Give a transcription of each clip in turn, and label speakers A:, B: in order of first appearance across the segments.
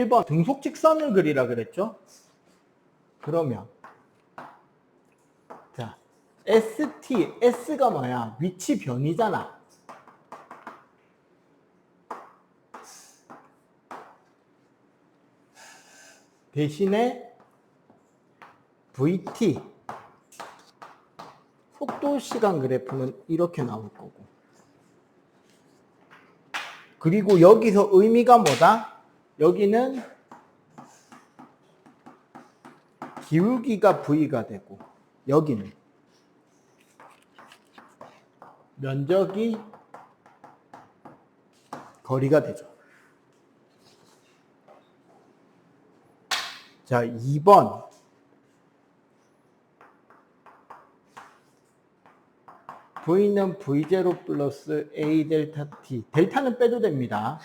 A: 1번 등속 직선을 그리라 그랬죠? 그러면 자, ST, S가 뭐야? 위치 변이잖아. 대신에 VT, 속도 시간 그래프는 이렇게 나올 거고. 그리고 여기서 의미가 뭐다? 여기는 기울기가 V가 되고, 여기는 면적이 거리가 되죠. 자, 2번. V는 V0 플러스 A 델타 T. 델타는 빼도 됩니다.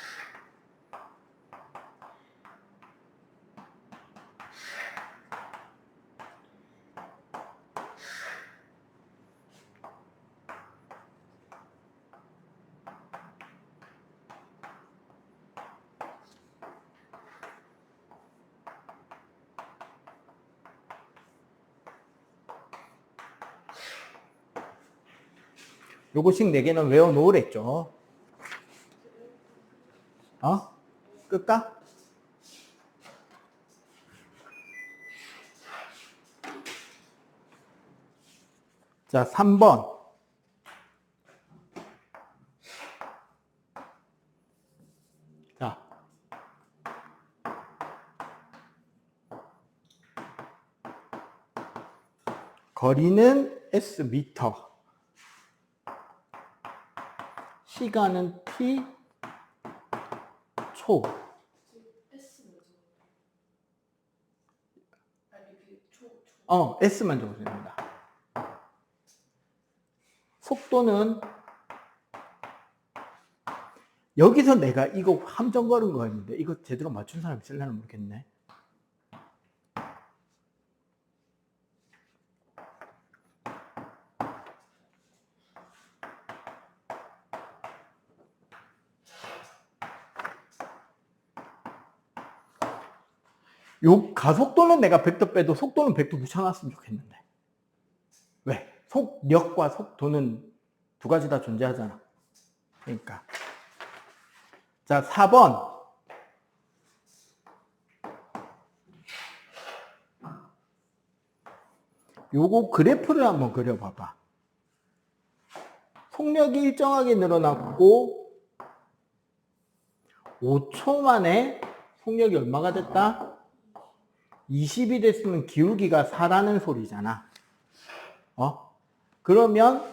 A: 요거식 4개는 외워놓으랬죠. 끌까? 자, 3번. 자, 거리는 S 미터. 시간은 T 초. S만 적어도 됩니다. 속도는 여기서 내가 이거 함정 걸은 거였는데 이거 제대로 맞춘 사람 있을려나 모르겠네. 요 가속도는 내가 100도 빼도 속도는 100도 붙여놨으면 좋겠는데. 왜? 속력과 속도는 두 가지 다 존재하잖아. 그러니까. 자, 4번. 요거 그래프를 한번 그려봐봐. 속력이 일정하게 늘어났고 5초 만에 속력이 얼마가 됐다? 20이 됐으면 기울기가 4라는 소리잖아. 그러면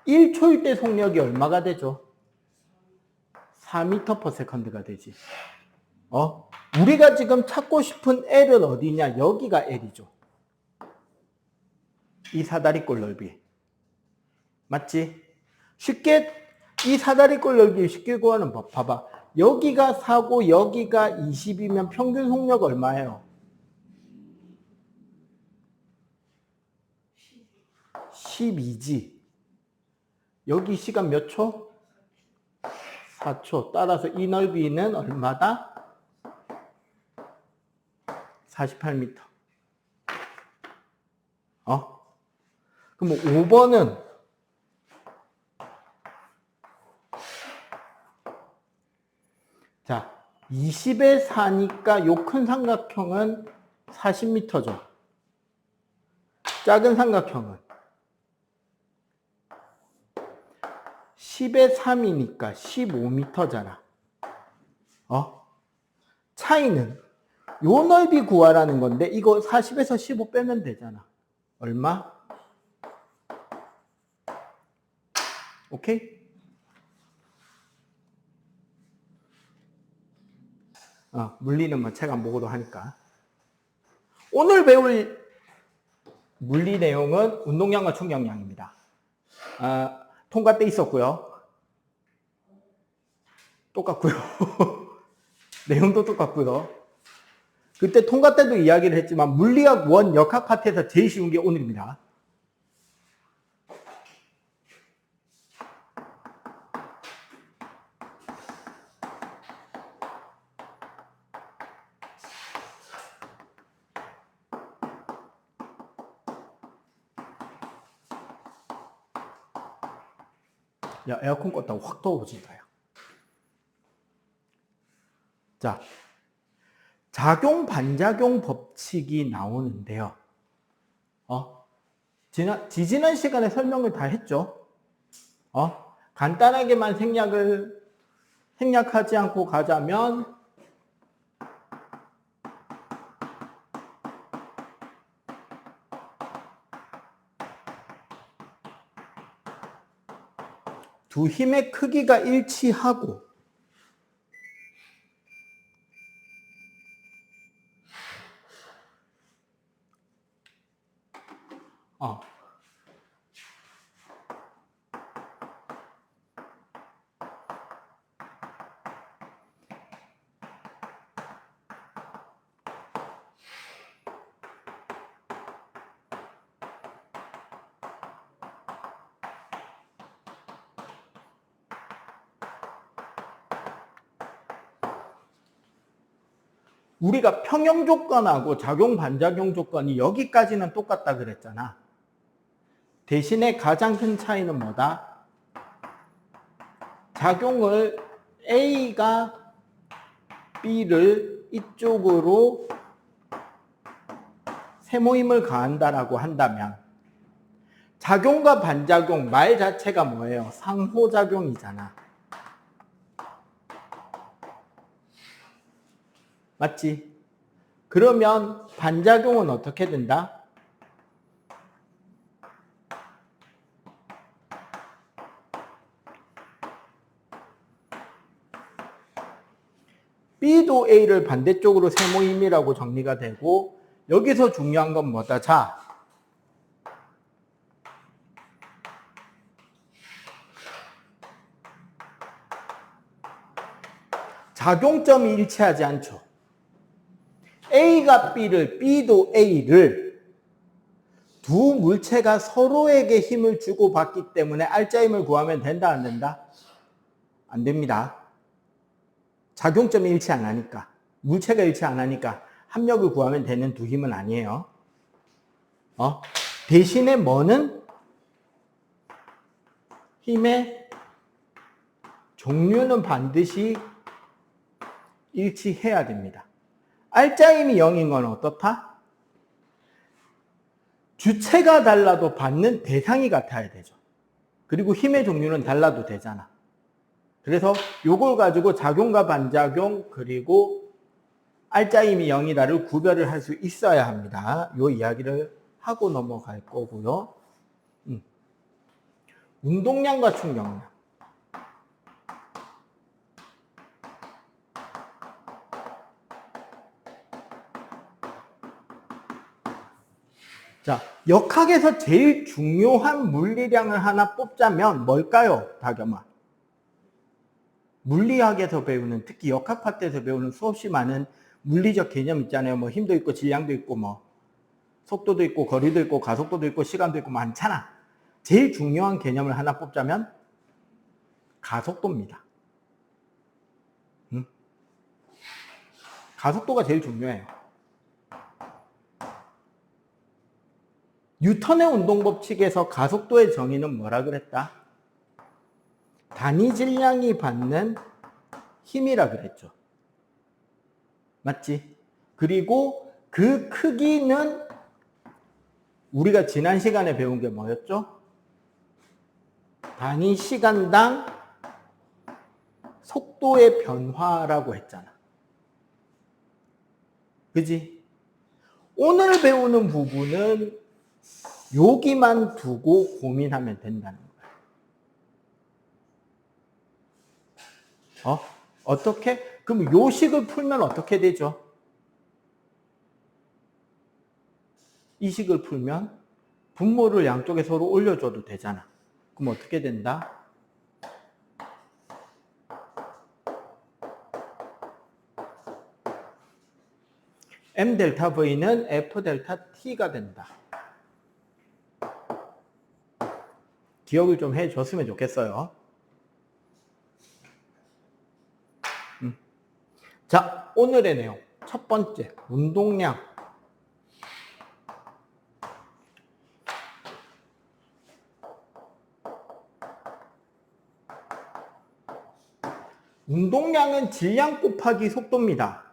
A: 1초일 때 속력이 얼마가 되죠? 4m/s가 되지. 우리가 지금 찾고 싶은 L은 어디냐? 여기가 L이죠. 이 사다리꼴 넓이. 맞지? 쉽게 이 사다리꼴 넓이 쉽게 구하는 법 봐봐. 여기가 4고 여기가 20이면 평균 속력 얼마예요? 12지. 여기 시간 몇 초? 4초. 따라서 이 넓이는 얼마다? 48m. 그럼 5번은 자, 20에 4니까 요 큰 삼각형은 40m죠. 작은 삼각형은 10에 3이니까 15m잖아. 차이는 요 넓이 구하라는 건데 이거 40에서 15 빼면 되잖아. 얼마? 오케이? 물리는 뭐 책 안 보고도 하니까. 오늘 배울 물리 내용은 운동량과 충격량입니다. 통과 때 있었고요. 똑같고요. 내용도 똑같고요. 그때 통과 때도 이야기를 했지만 물리학 1 역학 파트에서 제일 쉬운 게 오늘입니다. 야, 에어컨 껐다고 확 더워진다. 야. 자, 작용, 반작용 법칙이 나오는데요. 지지난 시간에 설명을 다 했죠. 간단하게만 생략하지 않고 가자면, 두 힘의 크기가 일치하고, 우리가 평형 조건하고 작용 반작용 조건이 여기까지는 똑같다 그랬잖아. 대신에 가장 큰 차이는 뭐다? 작용을 A가 B를 이쪽으로 세모임을 가한다라고 한다면 작용과 반작용 말 자체가 뭐예요? 상호작용이잖아. 맞지? 그러면 반작용은 어떻게 된다? B도 A를 반대쪽으로 세모임이라고 정리가 되고, 여기서 중요한 건 뭐다? 자, 작용점이 일치하지 않죠. A가 B를, B도 A를 두 물체가 서로에게 힘을 주고받기 때문에 R자 힘을 구하면 된다, 안 된다? 안 됩니다. 작용점이 일치 안 하니까, 물체가 일치 안 하니까 합력을 구하면 되는 두 힘은 아니에요. 대신에 뭐는 힘의 종류는 반드시 일치해야 됩니다. R자 힘이 0인 건 어떻다? 주체가 달라도 받는 대상이 같아야 되죠. 그리고 힘의 종류는 달라도 되잖아. 그래서 요걸 가지고 작용과 반작용 그리고 R자 힘이 0이다를 구별을 할 수 있어야 합니다. 요 이야기를 하고 넘어갈 거고요. 운동량과 충격량. 자, 역학에서 제일 중요한 물리량을 하나 뽑자면 뭘까요, 다겸아? 물리학에서 배우는, 특히 역학 파트에서 배우는 수없이 많은 물리적 개념 있잖아요. 뭐 힘도 있고 질량도 있고 뭐 속도도 있고 거리도 있고 가속도도 있고 시간도 있고 많잖아. 제일 중요한 개념을 하나 뽑자면 가속도입니다. 가속도가 제일 중요해요. 뉴턴의 운동법칙에서 가속도의 정의는 뭐라 그랬다? 단위 질량이 받는 힘이라 그랬죠. 맞지? 그리고 그 크기는 우리가 지난 시간에 배운 게 뭐였죠? 단위 시간당 속도의 변화라고 했잖아. 그지? 오늘 배우는 부분은 여기만 두고 고민하면 된다는 거야. 어떻게? 그럼 요 식을 풀면 어떻게 되죠? 이 식을 풀면 분모를 양쪽에 서로 올려줘도 되잖아. 그럼 어떻게 된다? M 델타 V는 F 델타 T가 된다. 기억을 좀 해줬으면 좋겠어요. 자, 오늘의 내용. 첫 번째, 운동량. 운동량은 질량 곱하기 속도입니다.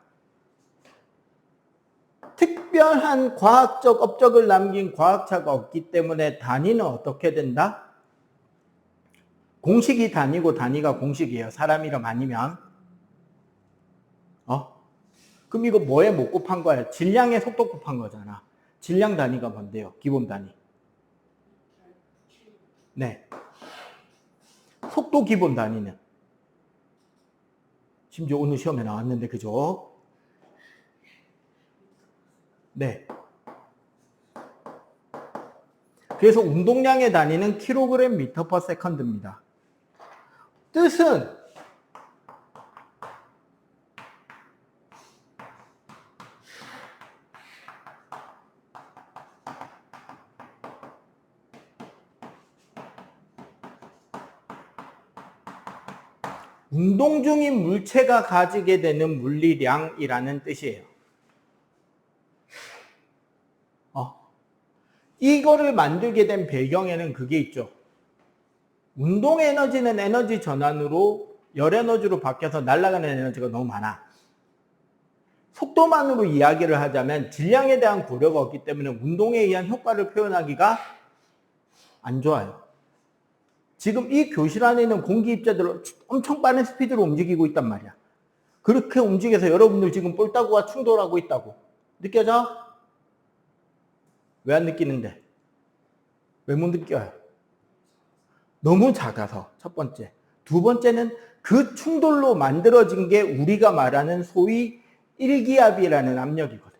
A: 특별한 과학적 업적을 남긴 과학자가 없기 때문에 단위는 어떻게 된다? 공식이 단위고 단위가 공식이에요. 사람 이름 아니면. 그럼 이거 뭐에 못 곱한 거야? 질량의 속도 곱한 거잖아. 질량 단위가 뭔데요? 기본 단위. 네. 속도 기본 단위는? 심지어 오늘 시험에 나왔는데, 그죠? 네. 그래서 운동량의 단위는 킬로그램 미터 퍼 세컨드입니다. 뜻은 운동 중인 물체가 가지게 되는 물리량이라는 뜻이에요. 이거를 만들게 된 배경에는 그게 있죠. 운동 에너지는 에너지 전환으로 열 에너지로 바뀌어서 날아가는 에너지가 너무 많아. 속도만으로 이야기를 하자면 질량에 대한 고려가 없기 때문에 운동에 의한 효과를 표현하기가 안 좋아요. 지금 이 교실 안에 있는 공기 입자들 엄청 빠른 스피드로 움직이고 있단 말이야. 그렇게 움직여서 여러분들 지금 볼따구와 충돌하고 있다고. 느껴져? 왜 안 느끼는데? 왜 못 느껴요? 너무 작아서, 첫 번째. 두 번째는 그 충돌로 만들어진 게 우리가 말하는 소위 일기압이라는 압력이거든.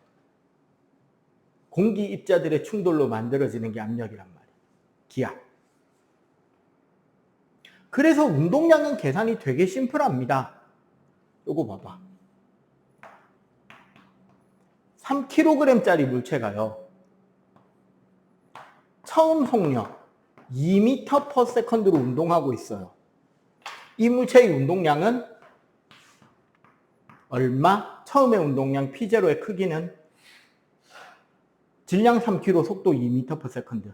A: 공기 입자들의 충돌로 만들어지는 게 압력이란 말이야. 기압. 그래서 운동량은 계산이 되게 심플합니다. 요거 봐봐. 3kg짜리 물체가요. 처음 속력 2m/s로 운동하고 있어요. 이 물체의 운동량은 얼마? 처음의 운동량 P0의 크기는 질량 3kg, 속도 2m/s.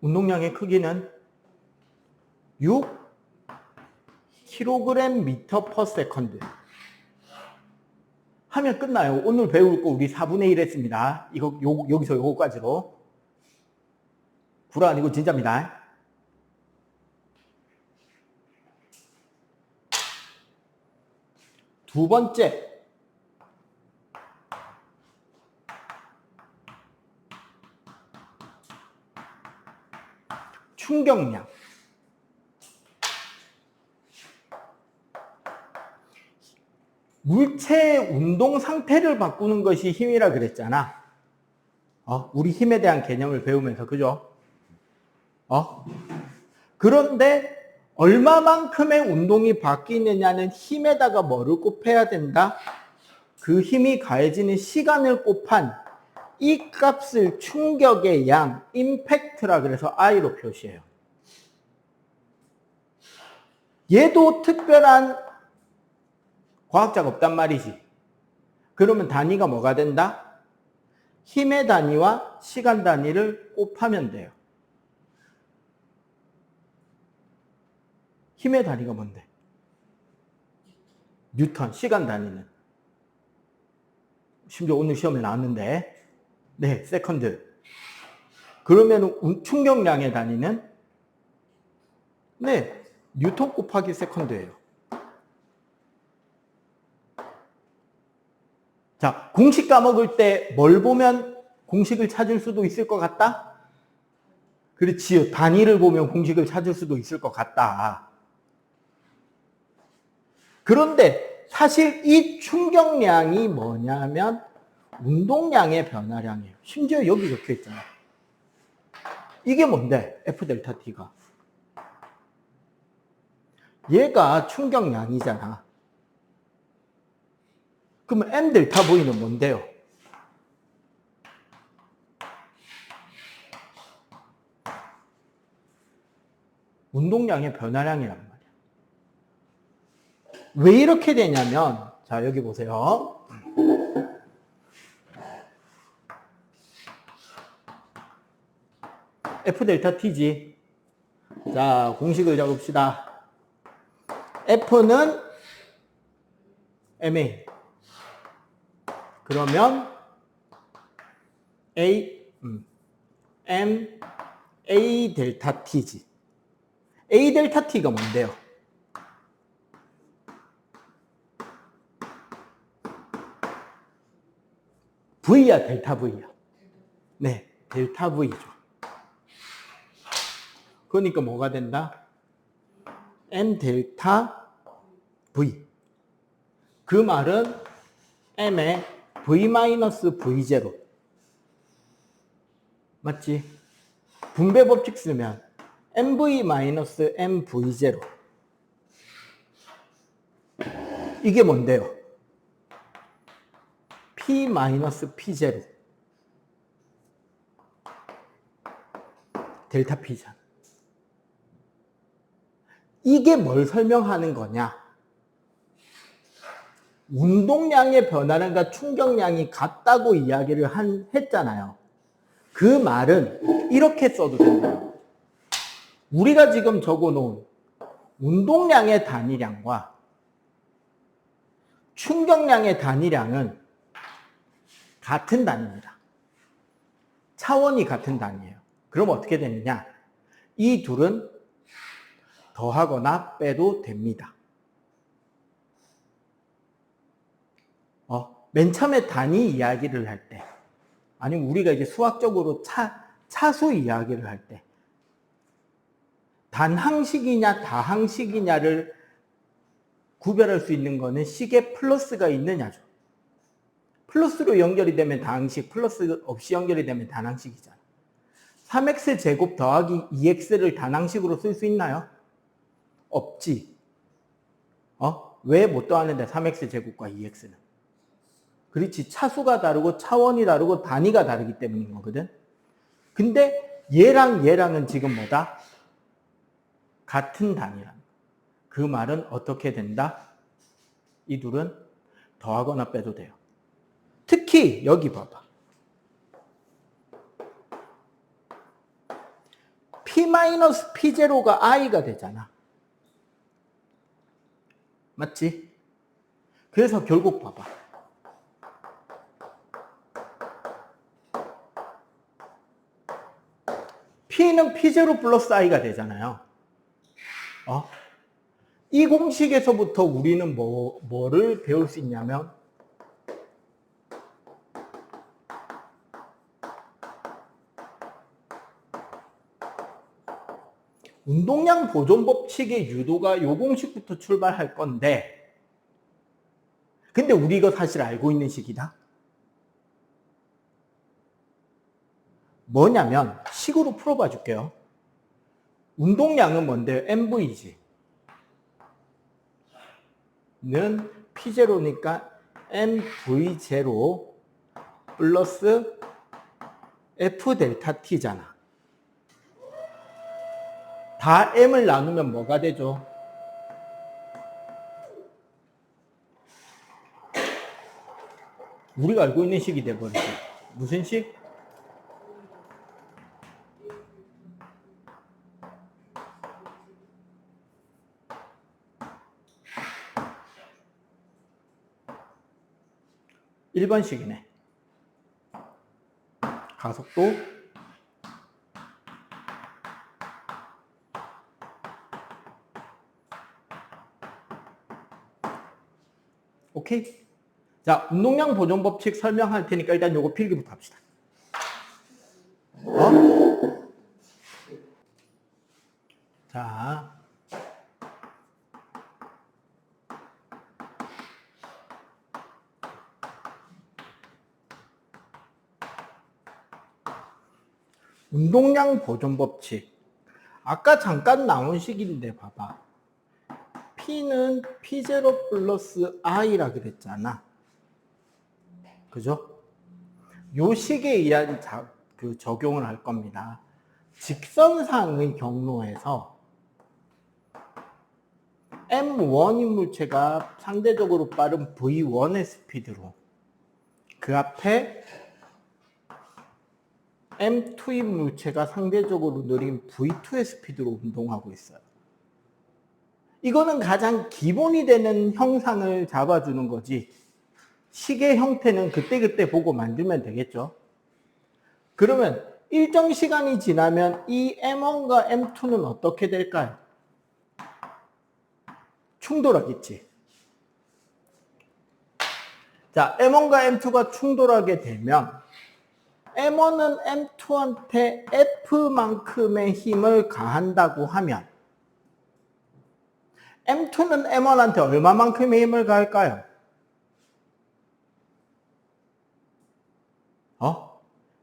A: 운동량의 크기는 6kg/s. 하면 끝나요. 오늘 배울 거 우리 4분의 1 했습니다. 여기서 요거까지로. 구라 아니고 진짜입니다. 두 번째. 충격량. 물체의 운동 상태를 바꾸는 것이 힘이라 그랬잖아. 우리 힘에 대한 개념을 배우면서, 그죠? 그런데 얼마만큼의 운동이 바뀌느냐는 힘에다가 뭐를 곱해야 된다? 그 힘이 가해지는 시간을 곱한 이 값을 충격의 양, 임팩트라 그래서 I로 표시해요. 얘도 특별한 과학자가 없단 말이지. 그러면 단위가 뭐가 된다? 힘의 단위와 시간 단위를 곱하면 돼요. 힘의 단위가 뭔데? 뉴턴, 시간 단위는. 심지어 오늘 시험에 나왔는데, 네, 세컨드. 그러면 충격량의 단위는? 네, 뉴턴 곱하기 세컨드예요. 자, 공식 까먹을 때 뭘 보면 공식을 찾을 수도 있을 것 같다? 그렇지요. 단위를 보면 공식을 찾을 수도 있을 것 같다. 그런데 사실 이 충격량이 뭐냐면 운동량의 변화량이에요. 심지어 여기 적혀 있잖아. 이게 뭔데? F 델타 T가. 얘가 충격량이잖아. 그러면 M 델타 V는 뭔데요? 운동량의 변화량이란 말이야. 왜 이렇게 되냐면, 자, 여기 보세요. F 델타 T지. 자, 공식을 적읍시다. F는 MA. 그러면 M A 델타 T지. A 델타 T가 뭔데요? V야, 델타 V야? 네, 델타 V죠. 그러니까 뭐가 된다? M 델타 V. 그 말은 M의 V 마이너스 V0. 맞지? 분배 법칙 쓰면 MV 마이너스 MV0. 이게 뭔데요? P 마이너스 P0. 델타 P잖아. 이게 뭘 설명하는 거냐? 운동량의 변화량과 충격량이 같다고 이야기를 했잖아요. 그 말은 이렇게 써도 된다. 우리가 지금 적어놓은 운동량의 단위량과 충격량의 단위량은 같은 단위입니다. 차원이 같은 단위예요. 그럼 어떻게 되느냐? 이 둘은 더하거나 빼도 됩니다. 맨 처음에 단위 이야기를 할 때, 아니면 우리가 이제 수학적으로 차수 이야기를 할 때, 단항식이냐 다항식이냐를 구별할 수 있는 거는 식에 플러스가 있느냐죠. 플러스로 연결이 되면 다항식, 플러스 없이 연결이 되면 단항식이잖아. 3x 제곱 더하기 2x를 단항식으로 쓸 수 있나요? 없지. 왜 못 더하는데 3x 제곱과 2x는? 그렇지. 차수가 다르고 차원이 다르고 단위가 다르기 때문인 거거든. 근데 얘랑은 지금 뭐다? 같은 단위란. 그 말은 어떻게 된다? 이 둘은 더하거나 빼도 돼요. 특히 여기 봐봐. P-P0가 I가 되잖아. 맞지? 그래서 결국 봐봐. P는 P0 플러스 I가 되잖아요. 이 공식에서부터 우리는 뭐를 배울 수 있냐면 운동량 보존 법칙의 유도가 요 공식부터 출발할 건데, 근데 우리 이거 사실 알고 있는 식이다. 뭐냐면 식으로 풀어봐 줄게요. 운동량은 뭔데요? MV지. 는 P0니까 MV0 플러스 F 델타 T잖아. 다 M을 나누면 뭐가 되죠? 우리가 알고 있는 식이 돼버리죠. 무슨 식? (1번식이네) 가속도 오케이? 자, 운동량 보존 법칙 설명할 테니까 일단 요거 필기부터 합시다. 자, 운동량 보존 법칙. 아까 잠깐 나온 식인데 봐봐. P는 P0 플러스 I라 그랬잖아. 그죠? 요 식에 의한 적용을 할 겁니다. 직선상의 경로에서 M1인 물체가 상대적으로 빠른 V1의 스피드로 그 앞에 M2인 물체가 상대적으로 느린 V2의 스피드로 운동하고 있어요. 이거는 가장 기본이 되는 형상을 잡아주는 거지. 식의 형태는 그때그때 보고 만들면 되겠죠. 그러면 일정 시간이 지나면 이 M1과 M2는 어떻게 될까요? 충돌하겠지. 자, M1과 M2가 충돌하게 되면 M1은 M2한테 F만큼의 힘을 가한다고 하면 M2는 M1한테 얼마만큼의 힘을 가할까요?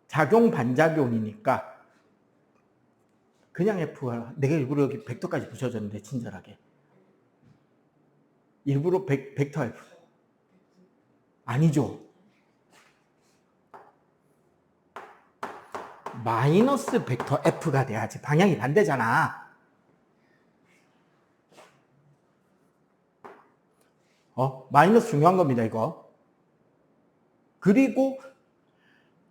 A: 작용 반작용이니까 그냥 F가 내가 일부러 여기 벡터까지 붙여줬는데 친절하게 일부러 벡터 F 아니죠. 마이너스 벡터 F가 돼야지. 방향이 반대잖아. 마이너스 중요한 겁니다, 이거. 그리고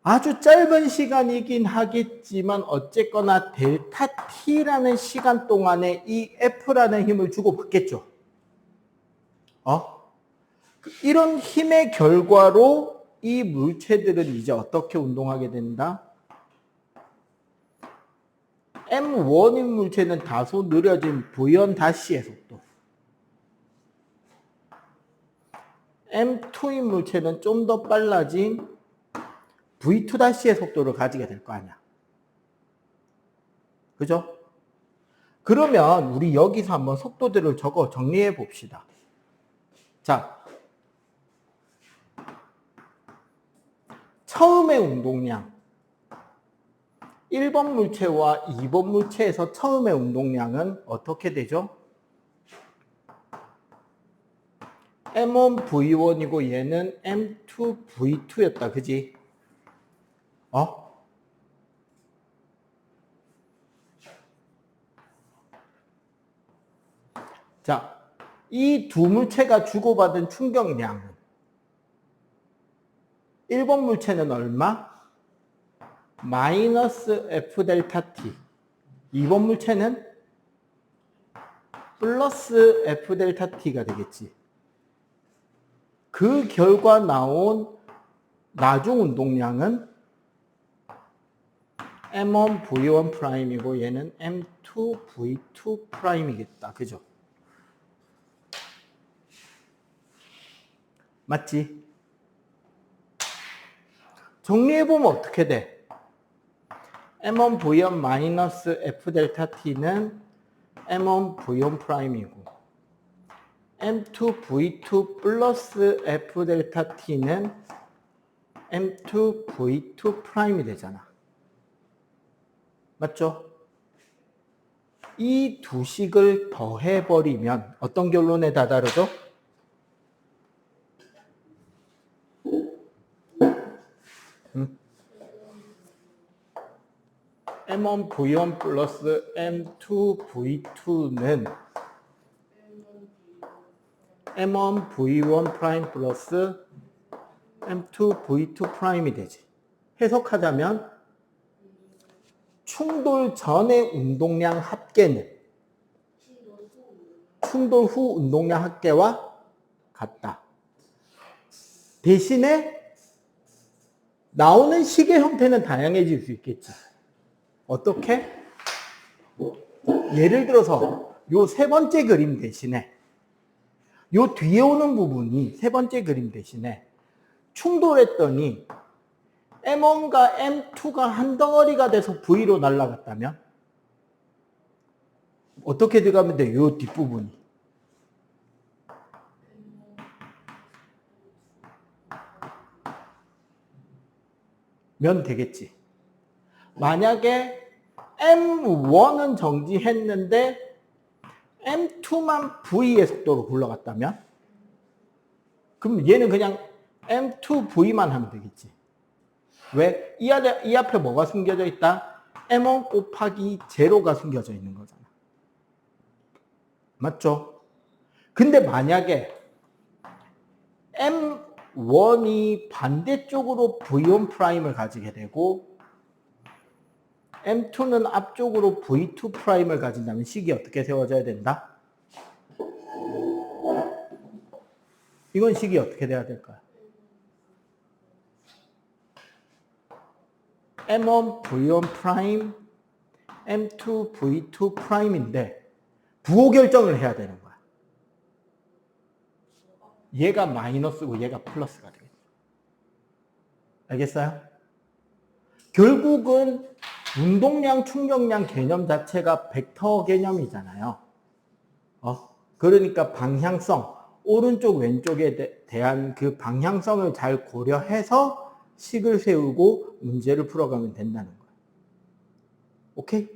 A: 아주 짧은 시간이긴 하겠지만 어쨌거나 델타 T라는 시간 동안에 이 F라는 힘을 주고받겠죠. 이런 힘의 결과로 이 물체들은 이제 어떻게 운동하게 된다? M1인 물체는 다소 느려진 V1 다시의 속도. M2인 물체는 좀 더 빨라진 V2 다시의 속도를 가지게 될 거 아니야. 그죠? 그러면 우리 여기서 한번 속도들을 적어 정리해 봅시다. 자, 처음의 운동량. 1번 물체와 2번 물체에서 처음의 운동량은 어떻게 되죠? M1 V1이고 얘는 M2 V2였다. 그지? 자, 이 두 물체가 주고받은 충격량은 1번 물체는 얼마? 마이너스 F 델타 T. 2번 물체는 플러스 F 델타 T가 되겠지. 그 결과 나온 나중 운동량은 M1 V1 프라임이고 얘는 M2 V2 프라임이겠다. 그죠? 맞지? 정리해보면 어떻게 돼? M1 V1 마이너스 F 델타 T는 M1 V1 프라임이고 M2 V2 플러스 F 델타 T는 M2 V2 프라임이 되잖아. 맞죠? 이 두 식을 더해버리면 어떤 결론에 다다르죠? M1 V1 플러스 M2 V2는 M1 V1 프라임 플러스 M2 V2 프라임이 되지. 해석하자면 충돌 전의 운동량 합계는 충돌 후 운동량 합계와 같다. 대신에 나오는 식의 형태는 다양해질 수 있겠지. 어떻게? 예를 들어서 요 세 번째 그림 대신에 요 뒤에 오는 부분이 세 번째 그림 대신에 충돌했더니 M1과 M2가 한 덩어리가 돼서 V로 날아갔다면 어떻게 들어가면 돼? 요 뒷부분이. 면 되겠지. 만약에 M1은 정지했는데 M2만 V의 속도로 굴러갔다면 그럼 얘는 그냥 M2V만 하면 되겠지. 왜? 이 앞에 뭐가 숨겨져 있다? M1 곱하기 제로가 숨겨져 있는 거잖아. 맞죠? 근데 만약에 M1이 반대쪽으로 V1 프라임을 가지게 되고 M2는 앞쪽으로 V2 프라임을 가진다면 식이 어떻게 세워져야 된다? 이건 식이 어떻게 돼야 될까요? M1 V1 프라임 M2 V2 프라임인데 부호 결정을 해야 되는 거야. 얘가 마이너스고 얘가 플러스가 되겠죠. 알겠어요? 결국은 운동량, 충격량 개념 자체가 벡터 개념이잖아요. 그러니까 방향성, 오른쪽 왼쪽에 대한 그 방향성을 잘 고려해서 식을 세우고 문제를 풀어가면 된다는 거예요. 오케이?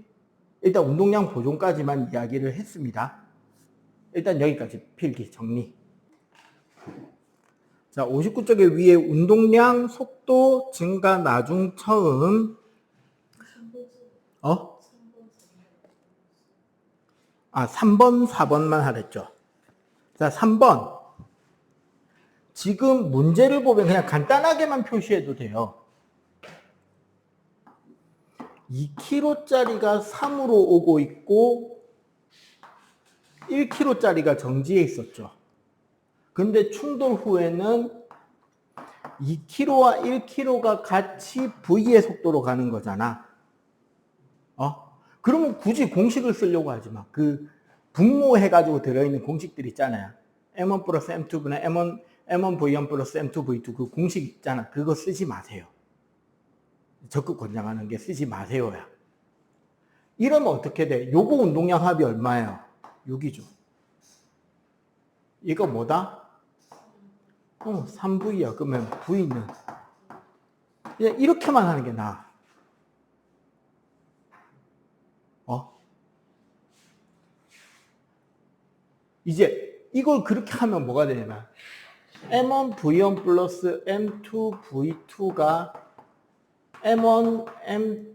A: 일단 운동량 보존까지만 이야기를 했습니다. 일단 여기까지 필기 정리. 자, 59쪽에 위에 운동량, 속도, 증가, 나중, 처음. 3번, 4번만 하랬죠. 자, 3번. 지금 문제를 보면 그냥 간단하게만 표시해도 돼요. 2kg짜리가 3으로 오고 있고 1kg짜리가 정지해 있었죠. 근데 충돌 후에는 2kg와 1kg가 같이 V의 속도로 가는 거잖아. 그러면 굳이 공식을 쓰려고 하지 마. 그 분모해가지고 들어있는 공식들 있잖아요. M1 플러스 M2분의 M1 V1 플러스 M2 V2 그 공식 있잖아. 그거 쓰지 마세요. 적극 권장하는 게 쓰지 마세요야. 이러면 어떻게 돼? 요거 운동량 합이 얼마예요? 6이죠. 이거 뭐다? 3V야. 그러면 V는 이렇게만 하는 게 나아. 이제 이걸 그렇게 하면 뭐가 되냐면 M1 V1 플러스 M2 V2가 M1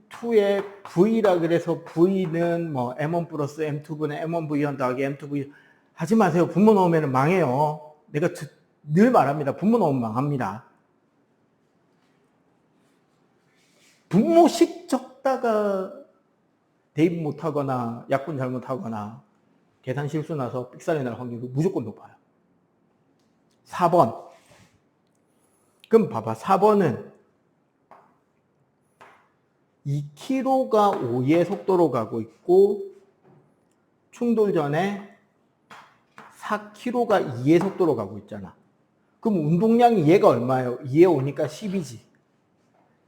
A: M2의 V라 그래서 V는 뭐 M1 플러스 M2분의 M1 V1 더하기 M2 V 하지 마세요. 분모 넣으면 망해요. 내가 늘 말합니다. 분모 넣으면 망합니다. 분모식 적다가 대입 못하거나 약분 잘못하거나 계산 실수 나서 삑살이 날 확률이 무조건 높아요. 4번. 그럼 봐봐. 4번은 2kg가 5의 속도로 가고 있고 충돌 전에 4kg가 2의 속도로 가고 있잖아. 그럼 운동량이 얘가 얼마예요? 2에 5니까 10이지.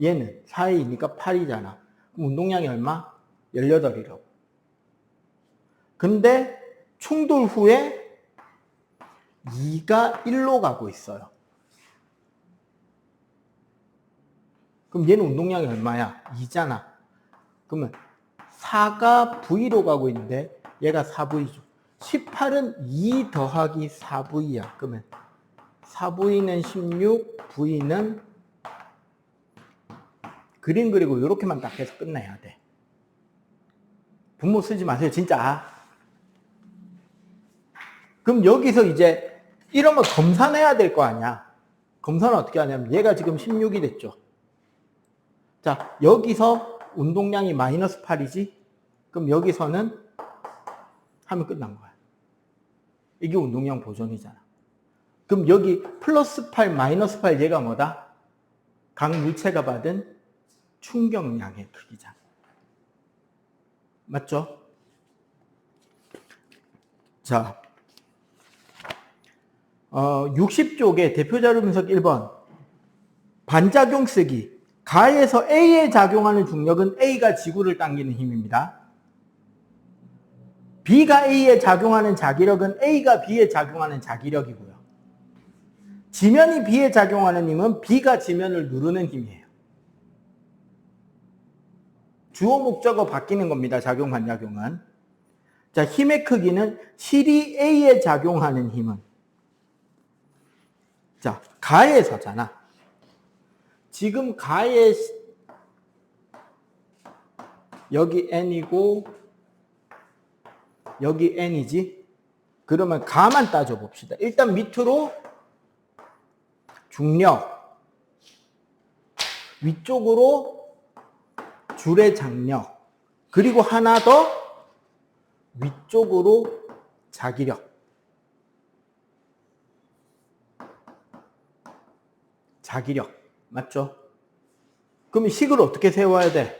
A: 얘는 4에 2니까 8이잖아. 그럼 운동량이 얼마? 18이라고. 근데 충돌 후에 2가 1로 가고 있어요. 그럼 얘는 운동량이 얼마야? 2잖아. 그러면 4가 V로 가고 있는데 얘가 4V죠. 18은 2 더하기 4V야. 그러면 4V는 16, V는 그림 그리고 이렇게만 딱 해서 끝내야 돼. 분모 쓰지 마세요. 진짜. 그럼 여기서 이제 이러면 검산해야 될 거 아니야. 검산은 어떻게 하냐면 얘가 지금 16이 됐죠. 자, 여기서 운동량이 마이너스 8이지? 그럼 여기서는 하면 끝난 거야. 이게 운동량 보존이잖아. 그럼 여기 플러스 8, 마이너스 8 얘가 뭐다? 각 물체가 받은 충격량의 크기잖아. 맞죠? 자, 60쪽에 대표자료 분석 1번 반작용 쓰기. 가에서 A에 작용하는 중력은 A가 지구를 당기는 힘입니다. B가 A에 작용하는 자기력은 A가 B에 작용하는 자기력이고요. 지면이 B에 작용하는 힘은 B가 지면을 누르는 힘이에요. 주어 목적어 바뀌는 겁니다. 작용 반작용은. 자, 힘의 크기는 실이 A에 작용하는 힘은 자, 가에서잖아. 지금 가에 여기 N이고 여기 N이지? 그러면 가만 따져봅시다. 일단 밑으로 중력, 위쪽으로 줄의 장력, 그리고 하나 더 위쪽으로 자기력. 자기력. 맞죠? 그럼 식을 어떻게 세워야 돼?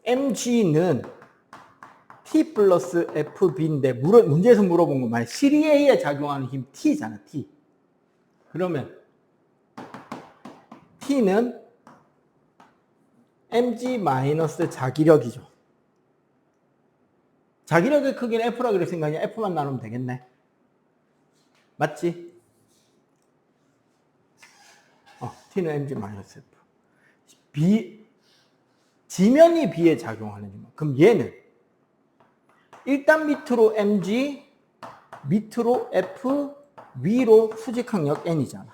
A: mg는 t 플러스 fb인데 문제에서 물어본 거 말이야. 실이 A에 작용하는 힘 t잖아. t. 그러면 t는 mg 마이너스 자기력이죠. 자기력의 크기는 f라 그랬으니까 그냥 f만 나누면 되겠네. 맞지? t는 mg 마이너스 f. 지면이 B에 작용하는 힘. 그럼 얘는 일단 밑으로 mg, 밑으로 f, 위로 수직항력 n이잖아.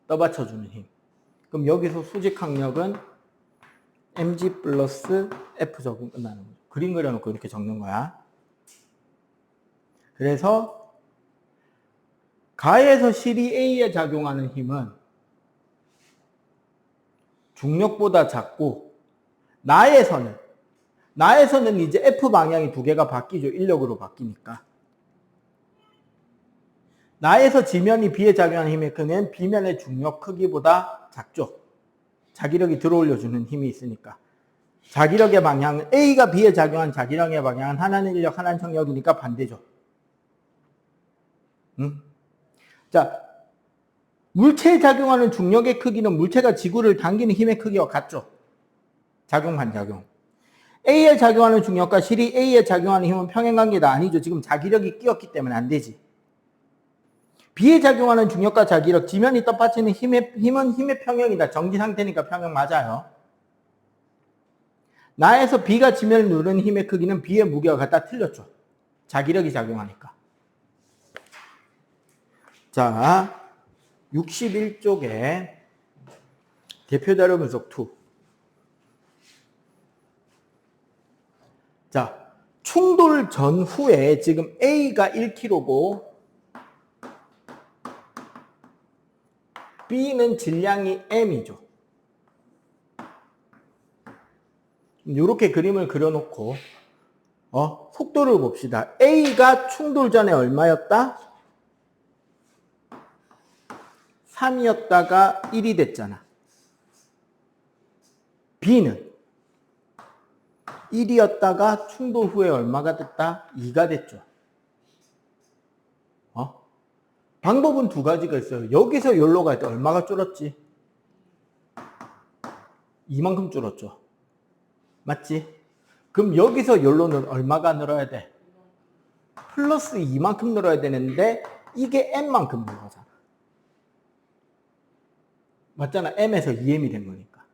A: 떠받쳐주는 힘. 그럼 여기서 수직항력은 mg 플러스 f 적으면 끝나는 거죠. 그림 그려놓고 이렇게 적는 거야. 그래서 가에서 실이 A에 작용하는 힘은 중력보다 작고 나에서는 이제 F 방향이 두 개가 바뀌죠. 인력으로 바뀌니까. 나에서 지면이 B에 작용하는 힘의 크기는 B면의 중력 크기보다 작죠. 자기력이 들어올려주는 힘이 있으니까. 자기력의 방향은 A가 B에 작용한 자기력의 방향은 하나는 인력, 하나는 청력이니까 반대죠. 자, 물체에 작용하는 중력의 크기는 물체가 지구를 당기는 힘의 크기와 같죠. 작용, 반작용. A에 작용하는 중력과 실이 A에 작용하는 힘은 평행관계다. 아니죠. 지금 자기력이 끼었기 때문에 안 되지. B에 작용하는 중력과 자기력, 지면이 떠받치는 힘은 힘의 평형이다. 정지 상태니까 평형 맞아요. 나에서 B가 지면을 누르는 힘의 크기는 B의 무게와 같다. 틀렸죠. 자기력이 작용하니까. 자, 61쪽에 대표자료 분석 2. 자, 충돌 전후에 지금 A가 1kg고 B는 질량이 M이죠. 이렇게 그림을 그려놓고 속도를 봅시다. A가 충돌 전에 얼마였다? 3이었다가 1이 됐잖아. B는 1이었다가 충돌 후에 얼마가 됐다? 2가 됐죠. 방법은 두 가지가 있어요. 여기서 여기로 갈 때 얼마가 줄었지? 이만큼 줄었죠. 맞지? 그럼 여기서 여기로는 얼마가 늘어야 돼? 플러스 이만큼 늘어야 되는데 이게 m만큼 늘어가잖아. 맞잖아. m에서 2m이 된 거니까.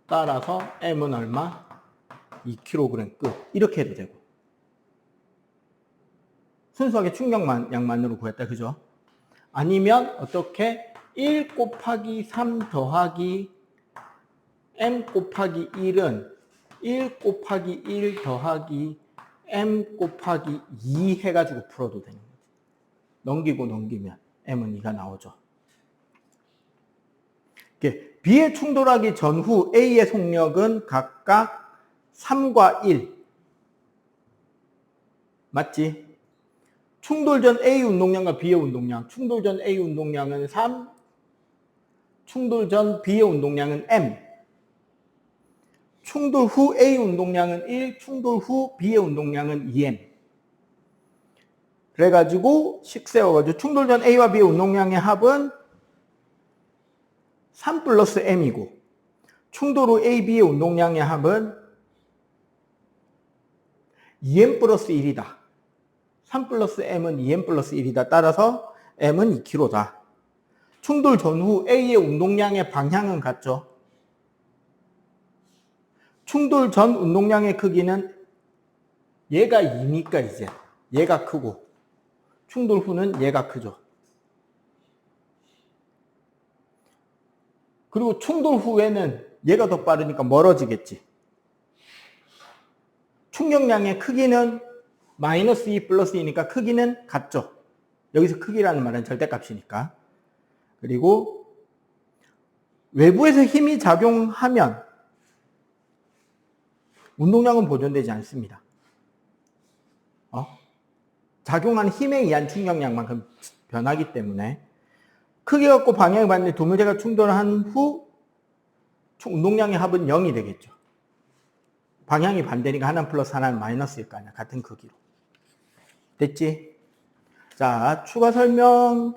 A: 따라서 m은 얼마? 2kg 끝. 이렇게 해도 되고. 순수하게 충격량만으로 구했다. 그죠? 아니면 어떻게? 1 곱하기 3 더하기 m 곱하기 1은 1 곱하기 1 더하기 m 곱하기 2 해가지고 풀어도 되는 거지. 넘기고 넘기면 m은 2가 나오죠. B에 충돌하기 전후 A의 속력은 각각 3과 1. 맞지? 충돌 전 A 운동량과 B의 운동량. 충돌 전 A 운동량은 3. 충돌 전 B의 운동량은 M. 충돌 후 A 운동량은 1. 충돌 후 B의 운동량은 2M. 그래가지고 식 세워가지고 충돌 전 A와 B의 운동량의 합은 3 플러스 M이고 충돌 후 A, B의 운동량의 합은 2M 플러스 1이다. 3 플러스 M은 2M 플러스 1이다. 따라서 M은 2kg다. 충돌 전후 A의 운동량의 방향은 같죠. 충돌 전 운동량의 크기는 얘가 2니까 이제 얘가 크고 충돌 후는 얘가 크죠. 그리고 충돌 후에는 얘가 더 빠르니까 멀어지겠지. 충격량의 크기는 마이너스 2 플러스 2니까 크기는 같죠. 여기서 크기라는 말은 절대값이니까. 그리고 외부에서 힘이 작용하면 운동량은 보존되지 않습니다. 작용하는 힘에 의한 충격량만큼 변하기 때문에 크기 갖고 방향이 반대 두 물체가 충돌한 후 운동량의 합은 0이 되겠죠. 방향이 반대니까 하나는 플러스 하나는 마이너스일 거 아니야. 같은 크기로. 됐지? 자, 추가 설명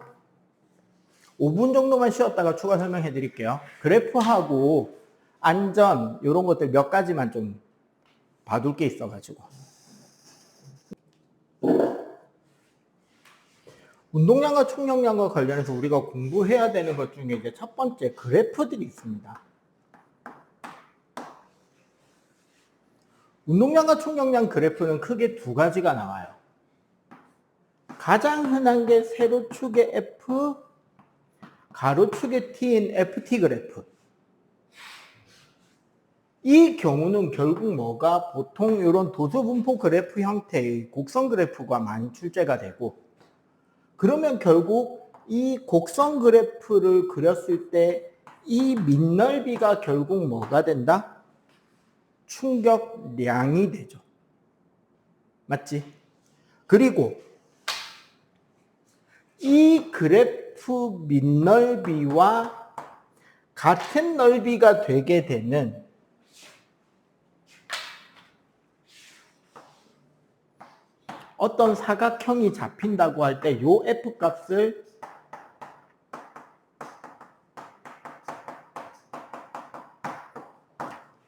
A: 5분 정도만 쉬었다가 추가 설명해 드릴게요. 그래프하고 안전 이런 것들 몇 가지만 좀 봐둘 게 있어가지고. 운동량과 충격량과 관련해서 우리가 공부해야 되는 것 중에 이제 첫 번째 그래프들이 있습니다. 운동량과 충격량 그래프는 크게 두 가지가 나와요. 가장 흔한 게 세로축의 F, 가로축의 T인 FT 그래프. 이 경우는 결국 뭐가 보통 이런 도수분포 그래프 형태의 곡선 그래프가 많이 출제가 되고, 그러면 결국 이 곡선 그래프를 그렸을 때 이 밑넓이가 결국 뭐가 된다? 충격량이 되죠. 맞지? 그리고 이 그래프 밑넓이와 같은 넓이가 되게 되는 어떤 사각형이 잡힌다고 할 때 요 F 값을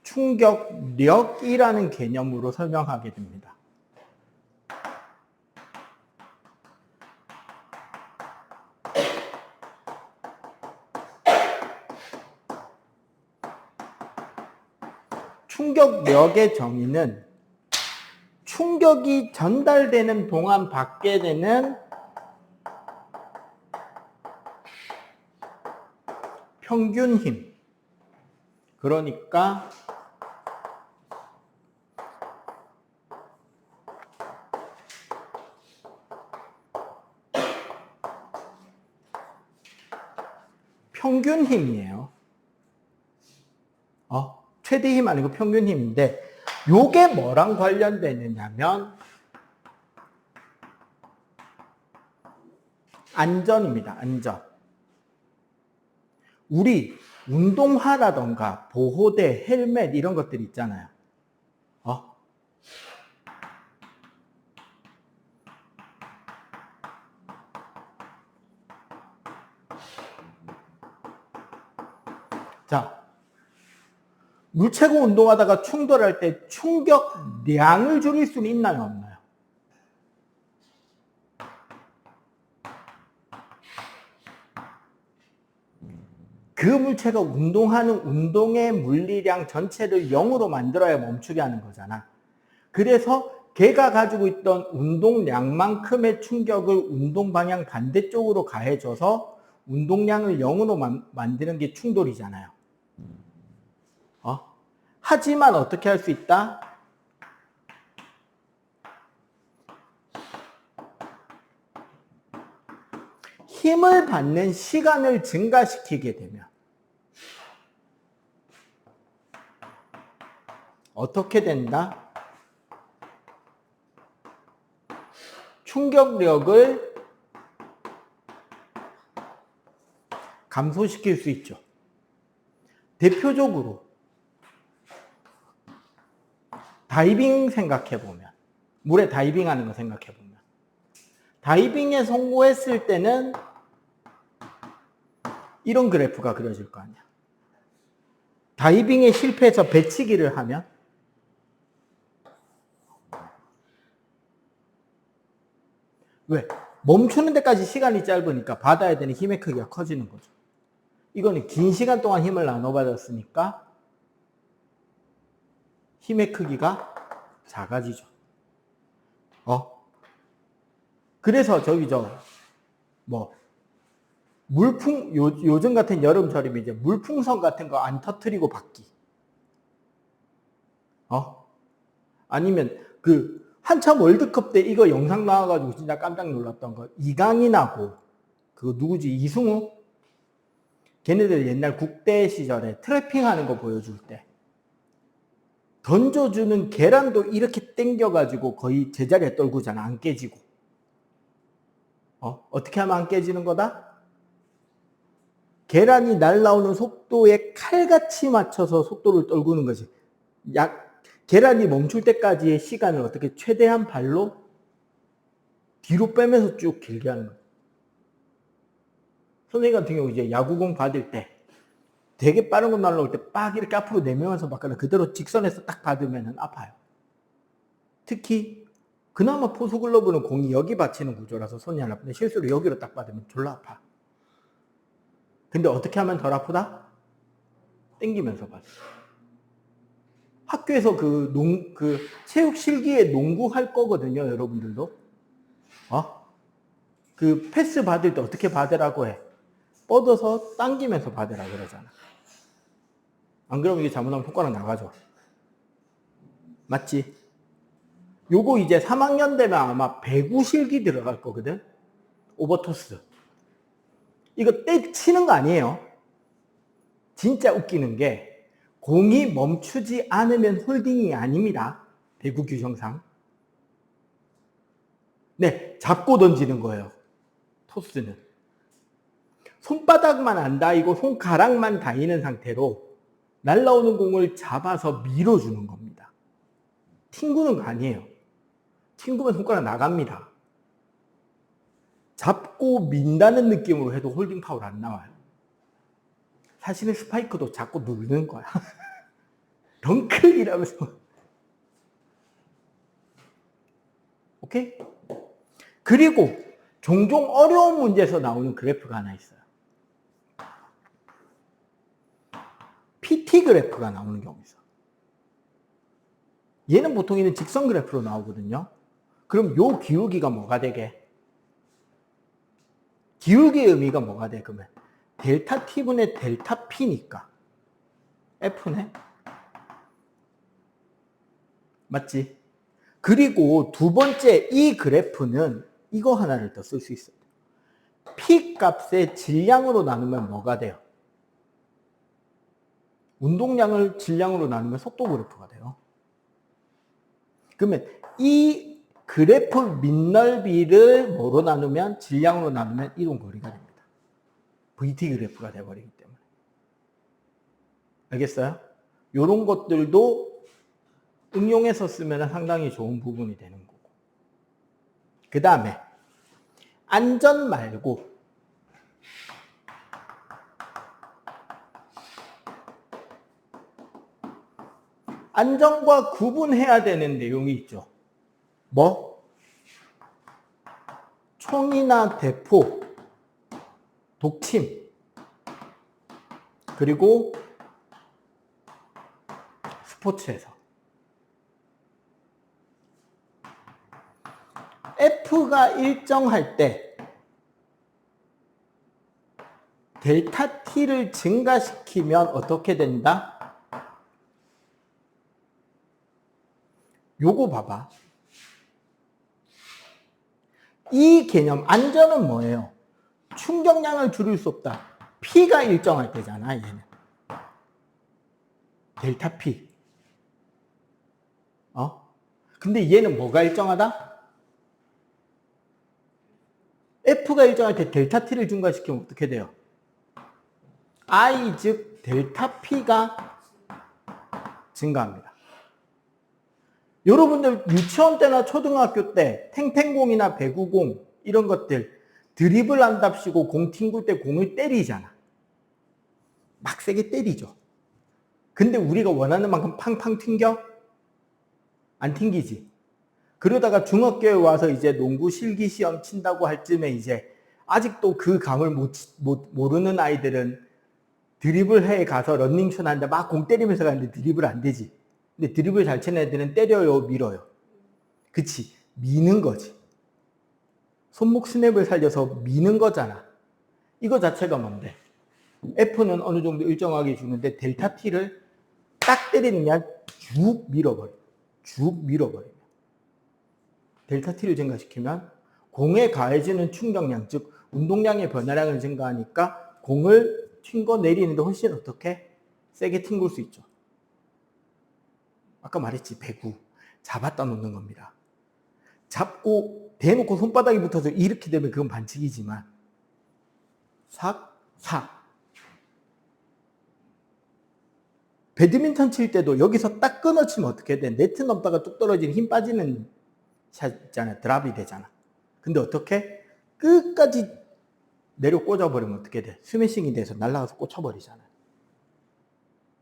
A: 충격력이라는 개념으로 설명하게 됩니다. 충격력의 정의는 충격이 전달되는 동안 받게 되는 평균 힘. 그러니까 평균 힘이에요. 최대 힘 아니고 평균 힘인데 요게 뭐랑 관련되느냐면 안전입니다. 안전. 우리 운동화라던가 보호대, 헬멧 이런 것들 있잖아요. 자, 물체고 운동하다가 충돌할 때 충격량을 줄일 수는 있나요, 없나요? 그 물체가 운동하는 운동의 물리량 전체를 0으로 만들어야 멈추게 하는 거잖아. 그래서 걔가 가지고 있던 운동량만큼의 충격을 운동 방향 반대쪽으로 가해줘서 운동량을 0으로 만드는 게 충돌이잖아요. 하지만 어떻게 할 수 있다? 힘을 받는 시간을 증가시키게 되면 어떻게 된다? 충격력을 감소시킬 수 있죠. 대표적으로 다이빙 생각해보면, 물에 다이빙하는 거 생각해보면, 다이빙에 성공했을 때는 이런 그래프가 그려질 거 아니야. 다이빙에 실패해서 배치기를 하면 왜? 멈추는 데까지 시간이 짧으니까 받아야 되는 힘의 크기가 커지는 거죠. 이거는 긴 시간 동안 힘을 나눠받았으니까 힘의 크기가 작아지죠. 그래서 요즘 같은 여름철이면 이제 물풍선 같은 거 안 터뜨리고 받기. 아니면 한참 월드컵 때 이거 영상 나와가지고 진짜 깜짝 놀랐던 거. 이강인하고 누구지? 이승우? 걔네들 옛날 국대 시절에 트래핑 하는 거 보여줄 때. 던져주는 계란도 이렇게 당겨가지고 거의 제자리에 떨구잖아. 안 깨지고. 어떻게 하면 안 깨지는 거다? 계란이 날아오는 속도에 칼같이 맞춰서 속도를 떨구는 거지. 계란이 멈출 때까지의 시간을 어떻게 최대한 발로 뒤로 빼면서 쭉 길게 하는 거예요. 선생님 같은 경우 이제 야구공 받을 때 되게 빠른 거 날라올 때 빡 이렇게 앞으로 내밀면서 받거나 그대로 직선에서 딱 받으면 아파요. 특히 그나마 포수글러브는 공이 여기 받치는 구조라서 손이 안 아픈데 실수로 여기로 딱 받으면 졸라 아파. 근데 어떻게 하면 덜 아프다? 당기면서 받아. 학교에서 그 체육 실기에 농구 할 거거든요, 여러분들도. 그 패스 받을 때 어떻게 받으라고 해? 뻗어서 당기면서 받으라 그러잖아. 안 그러면 이게 잘못하면 손가락 나가죠. 맞지? 요거 이제 3학년 되면 아마 배구 실기 들어갈 거거든? 오버토스. 이거 치는 거 아니에요. 진짜 웃기는 게 공이 멈추지 않으면 홀딩이 아닙니다. 배구 규정상. 네, 잡고 던지는 거예요. 토스는. 손바닥만 안 닿이고 손가락만 닿이는 상태로 날라오는 공을 잡아서 밀어주는 겁니다. 튕구는 거 아니에요. 튕구면 손가락 나갑니다. 잡고 민다는 느낌으로 해도 홀딩 파울 안 나와요. 사실은 스파이크도 잡고 누르는 거야. 덩클 이라면서. 오케이? 그리고 종종 어려운 문제에서 나오는 그래프가 하나 있어요. PT 그래프가 나오는 경우 있어. 얘는 보통 있는 직선 그래프로 나오거든요. 그럼 요 기울기가 뭐가 되게? 기울기의 의미가 뭐가 돼? 그러면 델타 T분의 델타 P니까 F네? 맞지? 그리고 두 번째 이 그래프는 이거 하나를 더 쓸 수 있어요. P 값의 질량으로 나누면 뭐가 돼요? 운동량을 질량으로 나누면 속도 그래프가 돼요. 그러면 이 그래프 밑넓이를 뭐로 나누면 질량으로 나누면 이동 거리가 됩니다. VT 그래프가 돼버리기 때문에. 알겠어요? 이런 것들도 응용해서 쓰면 상당히 좋은 부분이 되는 거고. 그 다음에 안전 말고 안전과 구분해야 되는 내용이 있죠. 뭐? 총이나 대포, 독침, 그리고 스포츠에서 F가 일정할 때 델타 T를 증가시키면 어떻게 된다? 요거 봐봐. 이 개념, 안전은 뭐예요? 충격량을 줄일 수 없다. P가 일정할 때잖아, 얘는. 델타 P. 근데 얘는 뭐가 일정하다? F가 일정할 때 델타 T를 증가시키면 어떻게 돼요? I, 즉 델타 P가 증가합니다. 여러분들 유치원 때나 초등학교 때 탱탱공이나 배구공 이런 것들 드리블 한답시고 공 튕길 때 공을 때리잖아. 막 세게 때리죠. 근데 우리가 원하는 만큼 팡팡 튕겨? 안 튕기지. 그러다가 중학교에 와서 이제 농구 실기 시험 친다고 할 쯤에 이제 아직도 그 감을 모르는 아이들은 드리블해에 가서 런닝슛 하는데 막 공 때리면서 가는데 드리블 안 되지. 근데 드리블 잘 치는 애들은 때려요, 밀어요. 그치? 미는 거지. 손목 스냅을 살려서 미는 거잖아. 이거 자체가 뭔데? F는 어느 정도 일정하게 주는데 델타 T를 딱 때리는 게 아니라 쭉 밀어버려. 쭉 밀어버리면. 델타 T를 증가시키면 공에 가해지는 충격량, 즉 운동량의 변화량을 증가하니까 공을 튕겨 내리는데 훨씬 어떻게? 세게 튕길 수 있죠. 아까 말했지, 배구. 잡았다 놓는 겁니다. 잡고 대놓고 손바닥이 붙어서 이렇게 되면 그건 반칙이지만 삭. 배드민턴 칠 때도 여기서 딱 끊어치면 어떻게 돼? 네트 넘다가 뚝 떨어지는 힘 빠지는 샷 있잖아. 드랍이 되잖아. 근데 어떻게? 끝까지 내려 꽂아버리면 어떻게 돼? 스매싱이 돼서 날아가서 꽂혀버리잖아.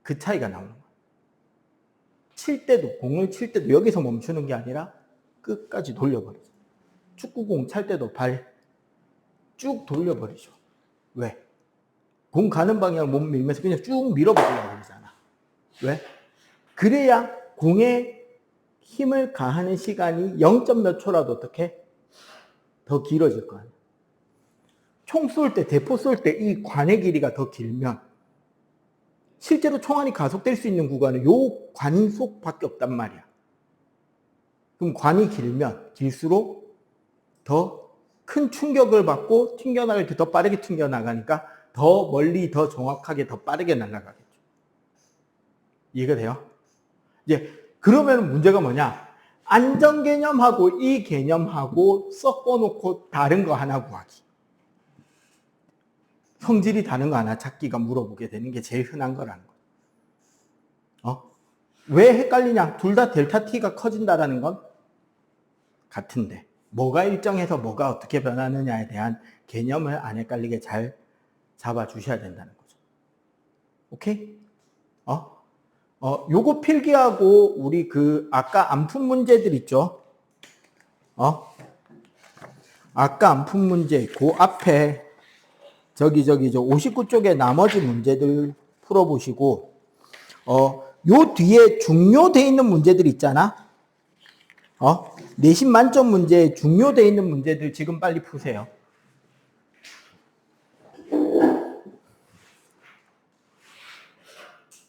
A: 그 차이가 나오는 거야. 칠 때도, 공을 칠 때도 여기서 멈추는 게 아니라 끝까지 돌려버리죠. 축구공 찰 때도 발 쭉 돌려버리죠. 왜? 공 가는 방향을 못 밀면서 그냥 쭉 밀어버리려고 그러잖아. 왜? 그래야 공에 힘을 가하는 시간이 0. 몇 초라도 어떻게? 더 길어질 거 아니야. 총 쏠 때, 대포 쏠 때 이 관의 길이가 더 길면 실제로 총알이 가속될 수 있는 구간은 요 관속밖에 없단 말이야. 그럼 관이 길면 길수록 더 큰 충격을 받고 튕겨나갈 때 더 빠르게 튕겨나가니까 더 멀리, 더 정확하게, 더 빠르게 날아가겠죠. 이해가 돼요? 이제 그러면 문제가 뭐냐? 안전 개념하고 이 개념하고 섞어놓고 다른 거 하나 구하기. 성질이 다른 거 하나 찾기가 물어보게 되는 게 제일 흔한 거라는 거예요. 왜 헷갈리냐? 둘 다 델타 T가 커진다라는 건 같은데 뭐가 일정해서 뭐가 어떻게 변하느냐에 대한 개념을 안 헷갈리게 잘 잡아주셔야 된다는 거죠. 오케이? 요거 필기하고 우리 아까 안 푼 문제들 있죠? 아까 안 푼 문제 그 앞에 저 59쪽에 나머지 문제들 풀어보시고 요 뒤에 중요돼 있는 문제들 있잖아. 내신 만점 문제에 중요돼 있는 문제들 지금 빨리 푸세요.